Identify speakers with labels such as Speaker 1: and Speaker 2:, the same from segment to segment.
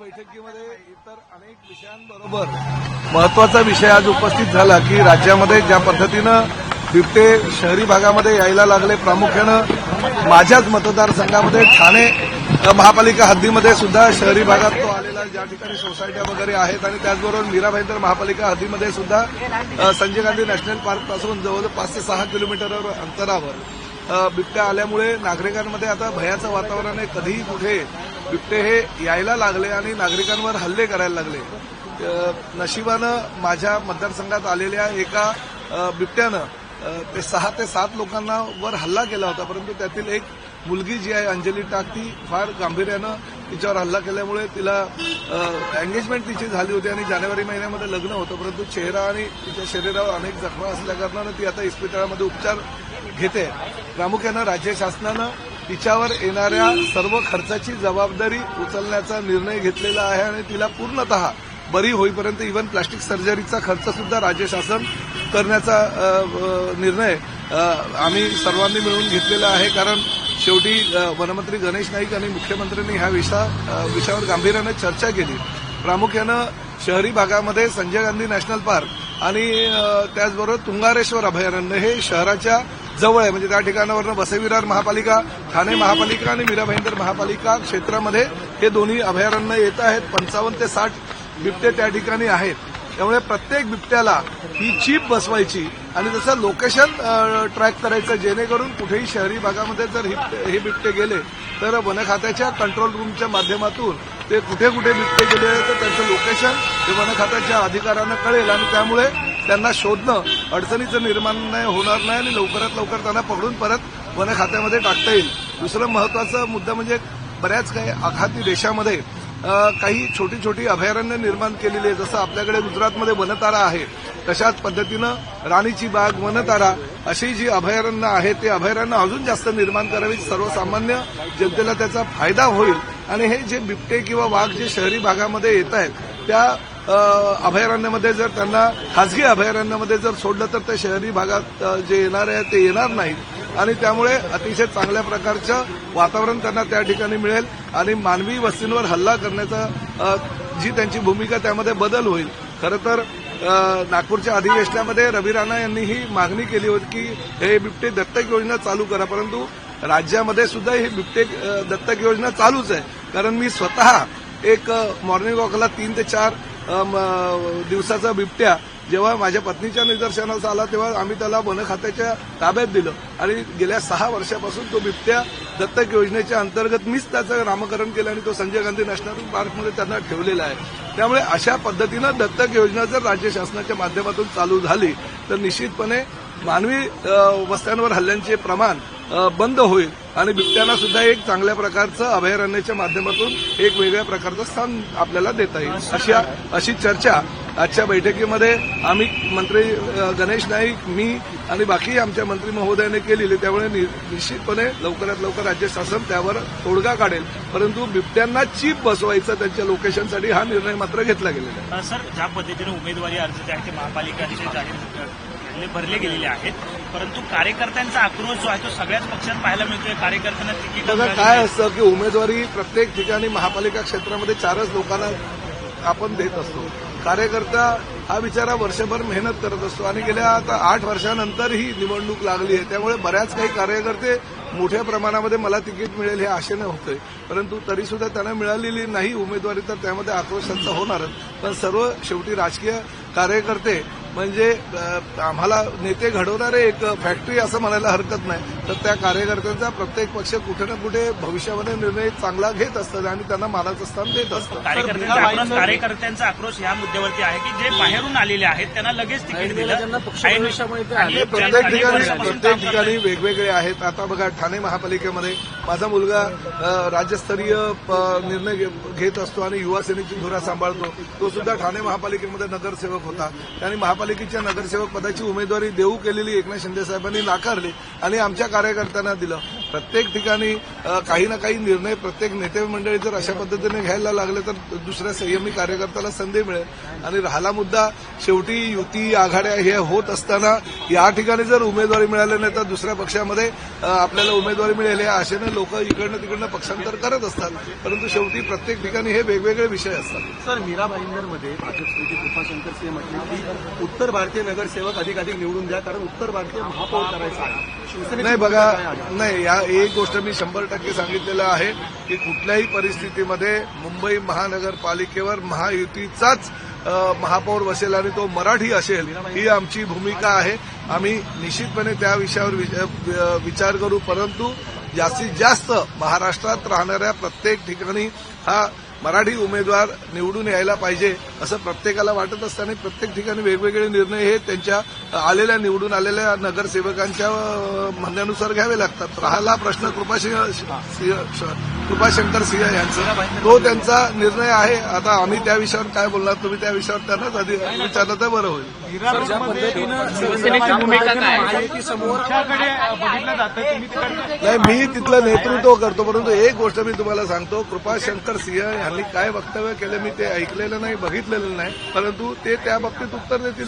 Speaker 1: बैठकीमध्ये इतर अनेक विषयांबरोबर महत्वाचा विषय आज उपस्थित झाला की राज्यामध्ये ज्या पद्धतीनं बिबटे शहरी भागामध्ये यायला लागले, प्रामुख्यानं माझ्याच मतदारसंघामध्ये ठाणे महापालिका हद्दीमध्ये सुद्धा शहरी भागात तो आलेला, ज्या ठिकाणी सोसायट्या वगैरे आहेत आणि त्याचबरोबर मीरा भाईंदर महापालिका हद्दीमध्ये सुद्धा संजय गांधी नॅशनल पार्कपासून जवळ 5 ते 6 किलोमीटरवर अंतरावर बिबट्या आल्यामुळे नागरिकांमध्ये आता भयाचं वातावरण आहे. कधीही कुठे बिबटे हे यायला लागले आणि नागरिकांवर हल्ले करायला लागले. नशिबानं माझ्या मतदारसंघात आलेल्या एका बिबट्यानं ते 6 ते 7 लोकांना वर हल्ला केला होता, परंतु त्यातील एक मुलगी जी आहे अंजली टाक, ती फार गांभीर्यानं तिच्यावर हल्ला केल्यामुळे तिला एंगेजमेंट तिची झाली होती आणि जानेवारी महिन्यामध्ये लग्न होतं, परंतु चेहरा आणि तिच्या शरीरावर अनेक जखमा असल्याकारणानं ती आता इस्पितळामध्ये उपचार घेते. प्रामुख्यानं राज्य शासनानं तिच्यावर येणाऱ्या सर्व खर्चाची जबाबदारी उचलण्याचा निर्णय घेतलेला आहे आणि तिला पूर्णतः बरी होईपर्यंत इव्हन प्लास्टिक सर्जरीचा खर्च सुद्धा राज्य शासन करण्याचा निर्णय आम्ही सर्वांनी मिळून घेतलेला आहे. कारण शेवटी वनमंत्री गणेश नाईक आणि मुख्यमंत्र्यांनी ह्या विषयावर गांभीर्यानं चर्चा केली. प्रामुख्यानं शहरी भागामध्ये संजय गांधी नॅशनल पार्क आणि त्याचबरोबर तुंगारेश्वर अभयारण्य हे शहराच्या जवळ आहे. म्हणजे त्या ठिकाणावरनं वसई-विरार महापालिका, ठाणे महापालिका आणि मीरा भाईंदर महापालिका क्षेत्रामध्ये हे दोन्ही अभयारण्य येत आहेत. 55 ते 60 बिबटे त्या ठिकाणी आहेत. त्यामुळे प्रत्येक बिबट्याला ही चीप बसवायची आणि जसं लोकेशन ट्रॅक करायचं, जेणेकरून कुठेही शहरी भागामध्ये जर हे बिबटे गेले तर वन खात्याच्या कंट्रोल रूमच्या माध्यमातून ते कुठे कुठे बिबटे गेले तर त्यांचं लोकेशन हे वन खात्याच्या अधिकाऱ्यांना कळेल आणि त्यामुळे त्यांना शोधणं अडचणीचं निर्माण होणार नाही आणि लवकरात लवकर त्यांना पकडून परत वन खात्यामध्ये टाकता येईल. दुसरं महत्वाचा मुद्दा म्हणजे बऱ्याच काही आखाती देशामध्ये काही छोटी छोटी अभयारण्य निर्माण केलेली आहे. जसं आपल्याकडे गुजरातमध्ये वनतारा आहे, तशाच पद्धतीनं राणीची बाग, वनतारा अशी जी अभयारण्य आहेत ते अभयारण्य अजून जास्त निर्माण करावीत. सर्वसामान्य जनतेला त्याचा फायदा होईल आणि हे जे बिबटे किंवा वाघ जे शहरी भागामध्ये येत आहेत त्या अभयारण्यामध्ये जर त्यांना खासगी अभयारण्यामध्ये जर सोडलं तर ते शहरी भागात जे येणार आहे ते येणार नाहीत आणि त्यामुळे अतिशय चांगल्या प्रकारचं वातावरण त्यांना त्या ठिकाणी मिळेल आणि मानवी वस्तींवर हल्ला करण्याचा जी त्यांची भूमिका त्यामध्ये बदल होईल. खरं तर नागपूरच्या अधिवेशनामध्ये रवी राणा यांनी ही मागणी केली होती की हे बिबटे दत्तक योजना चालू करा, परंतु राज्यामध्ये सुद्धा ही बिबटे दत्तक योजना चालूच आहे. कारण मी स्वतः एक मॉर्निंग वॉकला 3 ते 4 दिवसाचा बिबट्या जेव्हा माझ्या पत्नीच्या निदर्शनास आला तेव्हा आम्ही त्याला वन खात्याच्या ताब्यात दिलं आणि गेल्या 6 वर्षापासून तो बिबट्या दत्तक योजनेच्या अंतर्गत मीच त्याचं नामकरण केलं आणि तो संजय गांधी नॅशनल पार्कमध्ये त्यांना ठेवलेला आहे. त्यामुळे अशा पद्धतीनं दत्तक योजना जर राज्य शासनाच्या माध्यमातून चालू झाली तर निश्चितपणे मानवी वस्त्यांवर हल्ल्यांचे प्रमाण बंद होईल आणि बिबट्यांना सुद्धा एक चांगल्या प्रकारचं अभयारण्याच्या माध्यमातून एक वेगळ्या प्रकारचं स्थान आपल्याला देता येईल. अशी चर्चा आजच्या बैठकीमध्ये आम्ही मंत्री गणेश नाईक, मी आणि बाकी आमच्या मंत्री महोदयाने केलेली. त्यामुळे निश्चितपणे लवकरात लवकर राज्य शासन त्यावर तोडगा काढेल, परंतु बिबट्यांना चीप बसवायचं त्यांच्या लोकेशनसाठी हा निर्णय मात्र घेतला गेलेला आहे.
Speaker 2: सर, ज्या पद्धतीने उमेदवारी अर्ज जे आहे ते महापालिकांचे जाहीर भरले गेलेले आहेत, परंतु कार्यकर्त्यांचा आक्रोश जो आहे तो सगळ्याच पक्षात पाहायला मिळतोय. कार्यकर्त्यांना तिकीट
Speaker 1: काय असतं की उमेदवारी प्रत्येक ठिकाणी महापालिका क्षेत्रामध्ये 4च लोकांना आपण देत असतो. कार्यकर्ता हा बिचारा वर्षभर मेहनत करत असतो आणि गेल्या आता 8 वर्षानंतर ही निवडणूक लागली आहे. त्यामुळे बऱ्याच काही कार्यकर्ते मोठ्या प्रमाणामध्ये मला तिकीट मिळेल हे आशेने होतंय, परंतु तरीसुद्धा त्यांना मिळालेली नाही उमेदवारी तर त्यामध्ये आक्रोश त्यांचा होणारच. पण सर्व शेवटी राजकीय कार्यकर्ते म्हणजे आम्हाला नेते घडवणारे एक फॅक्टरी असं म्हणायला हरकत नाही. तर त्या कार्यकर्त्यांचा प्रत्येक पक्ष कुठे ना कुठे भविष्यामध्ये निर्णय चांगला घेत असतात आणि त्यांना मानाचं स्थान देत असतात.
Speaker 2: कार्यकर्त्यांचा आक्रोश या मुद्द्यावरती आहे की जे बाहेरून आलेले आहेत त्यांना लगेच तिकीट दिलं.
Speaker 1: प्रत्येक ठिकाणी वेगवेगळे आहेत. आता बघा ठाणे महापालिकेमध्ये माझा मुलगा राज्यस्तरीय निर्णय घेत असतो आणि युवा सेनेची धुरा सांभाळतो. तो सुद्धा ठाणे महापालिकेमध्ये नगरसेवक होता. त्यांनी महापालिकेच्या नगरसेवक पदाची उमेदवारी देऊ केलेली एकनाथ शिंदे साहेबांनी नाकारली आणि आमच्या कार्यकर्त्यांना दिलं. प्रत्येक ठिकाणी काही ना काही निर्णय प्रत्येक नेते मंडळी जर अशा पद्धतीने घ्यायला लागले तर दुसऱ्या संयमी कार्यकर्त्याला संधी मिळेल. आणि राहिला मुद्दा शेवटी युती आघाड्या हे होत असताना या ठिकाणी जर उमेदवारी मिळाली नाही तर दुसऱ्या पक्षामध्ये आपल्याला उमेदवारी मिळेल या आशेने लोक इकडनं तिकडनं पक्षांतर करत असतात. परंतु शेवटी प्रत्येक ठिकाणी हे वेगवेगळे विषय असतात.
Speaker 3: सर, मीरा भाईंदरमध्ये भाजपचे कृपाशंकर सिंह म्हटले की उत्तर भारतीय नगरसेवक अधिकाधिक निवडून द्या, कारण उत्तर भारतीय महापौर करायचा आहे.
Speaker 1: नाही बघा, नाही या एक गोष्ट मी 100% सांगितलेलं आहे की कुठल्याही परिस्थितीमध्ये मुंबई महानगरपालिकेवर महायुतीचाच महापौर बसेल आणि तो मराठी असेल ही आमची भूमिका आहे. आम्ही निश्चितपणे त्या विषयावर विचार करू. परंतु जास्तीत जास्त महाराष्ट्रात राहणाऱ्या प्रत्येक ठिकाणी हा मराठी उमेदवार निवडून यायला पाहिजे असं प्रत्येकाला वाटत असताना प्रत्येक ठिकाणी वेगवेगळे निर्णय हे त्यांच्या निवडून आलेल्या नगरसेवकांच्या म्हणण्यानुसार घ्यावे लागतात. राहिला प्रश्न कृपाशंकर सिंह यांचा, तो त्यांचा निर्णय आहे. आता आम्ही त्या विषयावर काय बोलणार, तुम्ही त्या विषयावर त्यांनाच आधी विचारलं तर बरं होईल.
Speaker 2: शिवसेनेची भूमिका काय तुमच्याकडे बघितलं जातं, तुम्ही तिकडे
Speaker 1: नाही, मी तिथलं नेतृत्व करतो. परंतु एक गोष्ट मी तुम्हाला सांगतो, कृपाशंकर सिंह यांनी काय वक्तव्य केलं मी ते ऐकलेलं नाही, बघितलेलं नाही. परंतु ते त्या बाबतीत उत्तर देतील.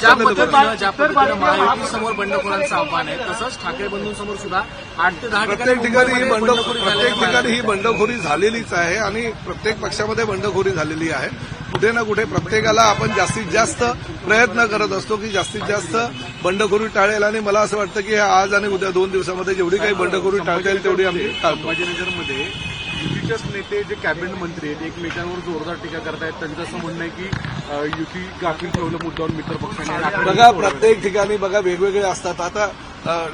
Speaker 3: ज्या पद्धतीनं महायुतीसमोर बंडखोरांचं आव्हान आहे, तसंच ठाकरे बंधूंसमोर सुद्धा 8 ते 10
Speaker 1: प्रत्येक ठिकाणी ही बंडखोरी झालेलीच आहे आणि प्रत्येक पक्षामध्ये बंडखोरी झालेली आहे. कुठे ना कुठे प्रत्येकाला आपण जास्तीत जास्त प्रयत्न करत असतो की जास्तीत जास्त बंडखोरी टाळेल. आणि मला असं वाटतं की आज आणि उद्या 2 दिवसामध्ये जेवढी काही बंडखोरी टाळता येईल तेवढी आम्ही टाळतो.
Speaker 3: संभाजीनगरमध्ये युतीचेच नेते जे कॅबिनेट मंत्री आहेत एकमेकांवर जोरदार टीका करतायत. त्यांचं असं म्हणणं आहे की युती गाफील ठेवलं मुद्द्यावर मित्र पक्षाने.
Speaker 1: बघा, प्रत्येक ठिकाणी बघा वेगवेगळे असतात. आता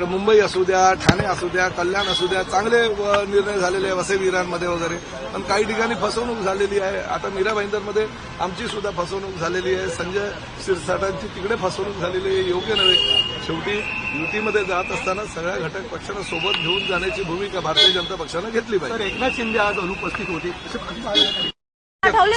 Speaker 1: मुंबई असू द्या, ठाणे असू द्या, कल्याण असू द्या, चांगले निर्णय झालेले आहे वसई विरारमध्ये वगैरे. पण काही ठिकाणी फसवणूक झालेली आहे. आता मीरा भाईंदरमध्ये आमची सुद्धा फसवणूक झालेली आहे. संजय शिरसाटांची तिकडे फसवणूक झालेली आहे. योग्य नव्हे. शेवटी युतीमध्ये जात असताना सगळ्या घटक पक्षांना सोबत घेऊन जाण्याची भूमिका भारतीय जनता पक्षानं घेतली पाहिजे.
Speaker 3: एकनाथ शिंदे आज अनुपस्थित होते.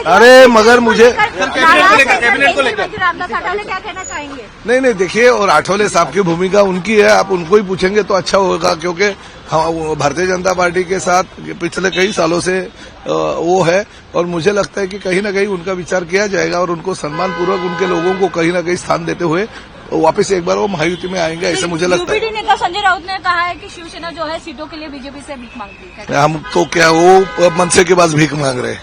Speaker 1: अरे मगर मुझे
Speaker 3: कैबिनेट को लेकर
Speaker 4: रामदास आठवले क्या कहना चाहेंगे?
Speaker 1: नहीं देखिए, और आठवले साहब की भूमिका उनकी है. आप उनको ही पूछेंगे तो अच्छा होगा, क्योंकि वो भारतीय जनता पार्टी के साथ पिछले कई सालों से वो है. और मुझे लगता है कि कहीं ना कहीं उनका विचार किया जाएगा और उनको सम्मानपूर्वक उनके लोगों को कहीं ना कहीं स्थान देते हुए वापस एक बार वो महायुति में आएंगे, ऐसे मुझे लगता है.
Speaker 4: यूपीडी नेता संजय राउत ने कहा है कि शिवसेना जो है सीटों के लिए बीजेपी से भीख मांगती है.
Speaker 1: हम तो क्या वो मनसे के पास भीख मांग रहे हैं.